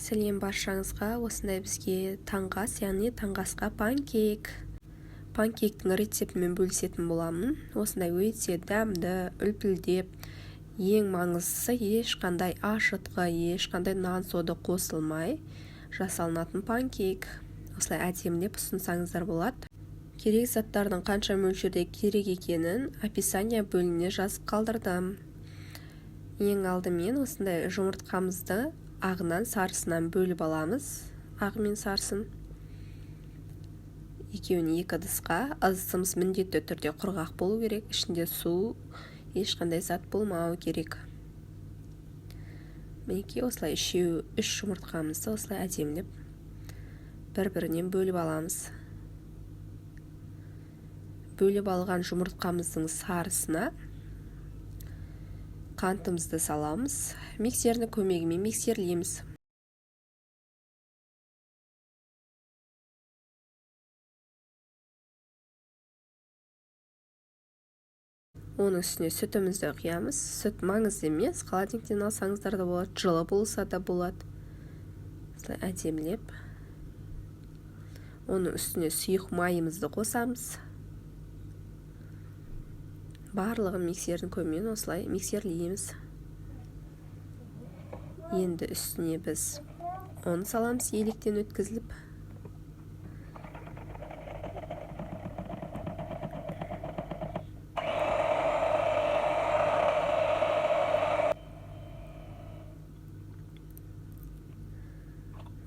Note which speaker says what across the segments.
Speaker 1: Сәлем баршаңызға. Осындай бізге таңғы ас, яғни таңғы асқа панкейк. Панкейктің рецептімен бөлісетін боламын. Осындай өте дәмді, үлпілдеп, ең маңыздысы ешқандай ашытқы, ешқандай нан сода қосылмай жасалынатын панкейк. Осылай әдемілеп ұсынсаңыздар болады. Керек заттардың қанша мөлшерде керек екенін описание бөліміне жазып қалдырдым. Ең алдымен осындай жұмыртқамызды ағынан сарысынан бөліп аламыз. Ағы мен сарысын. Екеуін екі ыдысқа. Ыдысымыз міндетті түрде құрғақ болу керек. Ішінде су, ешқандай зат болмауы керек. Мінекей осылай үш жұмыртқамызды осылай әдемілеп бір-бірінен бөліп аламыз. Бөліп алған жұмыртқамыздың сарысына қантымызды саламыз. Миксердің көмегімен миксерлейміз. Оның үстіне сүтімізді құямыз. Сүт маңызды емес, холодильниктен алсаңыздар да болады, жылы болса да болады. Осылай әдемілеп. Оның үстіне сұйық майымызды қосамыз. Барлығын миксердің көмегімен осылай миксерлейміз. Енді үстіне біз оны саламыз, електен өткізіліп.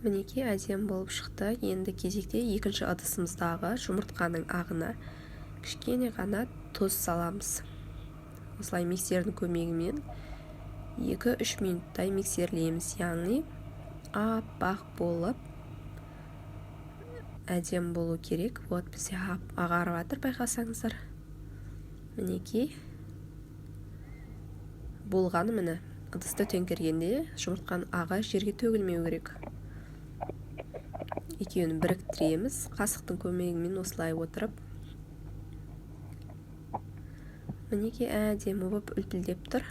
Speaker 1: Мінекей әдем болып шықты. Енді кезекте екінші ыдысымыздағы жұмыртқаның ағына кішкене ғана тұз саламыз. Осылай миксердің көмегімен 2-3 минуттай миксерлейміз, яғни аппақ болып әдем болу керек. Вот бізде ағарып жатыр, байқасаңыздар. Мінекей болғаны міне. Ыдысты төңкергенде жұмыртқаның ағы жерге төгілмеу керек. Екеуін біріктіреміз, қасықтың көмегімен осылай отырып. Мінекей әдемі болып үлпілдеп тұр.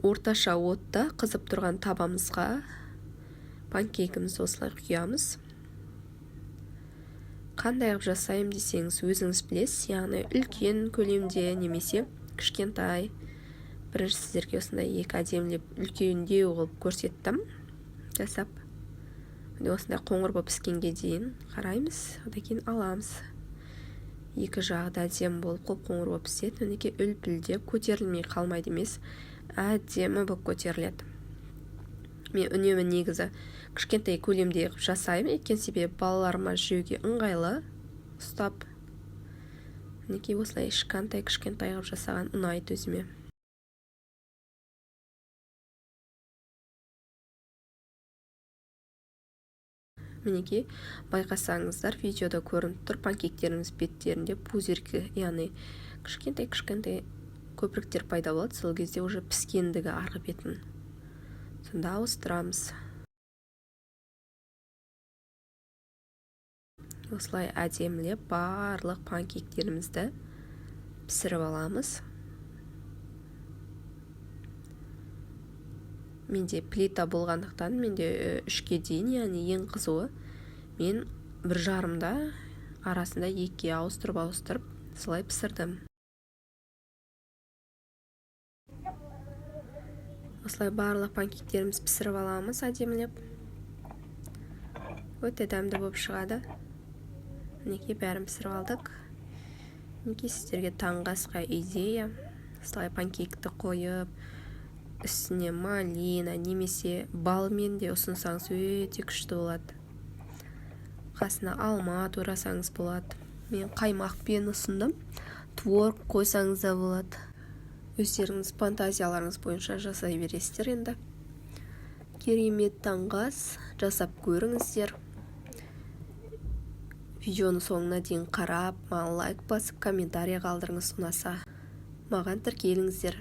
Speaker 1: Орташа отта қызып тұрған табамызға панкейкімізді осылай құямыз. Қандай ғып жасайым десеңіз, өзіңіз білесіз, яғни үлкен көлемде немесе кішкентай. Бірінші сіздерге осындай екі әдемілеп үлкендеу қылып көрсеттім. Жасап. Осындай қоңыр болып піскенге дейін қараймыз, одан кейін аламыз. Екі жағы да әдемі болып қоңыр болып піседі. Мінекей үлпілдеп көтерілмей қалмайды емес, әдемі болып көтеріледі. Мен үнемі негізі кішкентай көлемде жасаймын, екен себебі балаларыма жеуге ыңғайлы ұстап. Мінекей осылай кішкентай қылып жасаған ұнайды өзіме. Мінекей байқасаңыздар, видеода көрініп тұр, панкейктеріміз беттерінде пузырькі, яғни кішкентай көпіріктер пайда болады. Сол кезде уже піскендігі арғы бетін. Сонда ауыстырамыз. Осылай әдемілеп барлық панкейктерімізді пісіріп аламыз. Менде плита болғандықтан, менде 3-ке дейін, яғни ең қызуы, мен 1,5-да арасында 2-ге ауыстырып, солай пісірдім. Осылай барлық панкейктеріміз пісіріп аламыз әдемілеп. Өте дәмді болып шығады. Мінекей бәрін пісіріп алдық. Мінекей сіздерге таңғы асқа идея. Осылай панкейкті қойып, үстіне малина немесе балмен де ұсынсаңыз өте күшті болады. Қасына алма турасаңыз болады. Мен қаймақпен ұсындым. Творог қойсаңыз да болады. Өздеріңіз фантазияларыңыз бойынша жасай бересіздер енді. Керемет таңғы ас жасап көріңіздер. Видеоны соңына дейін қарап, маған лайк басып, комментарий қалдырыңыз ұнаса. Маған тіркеліңіздер.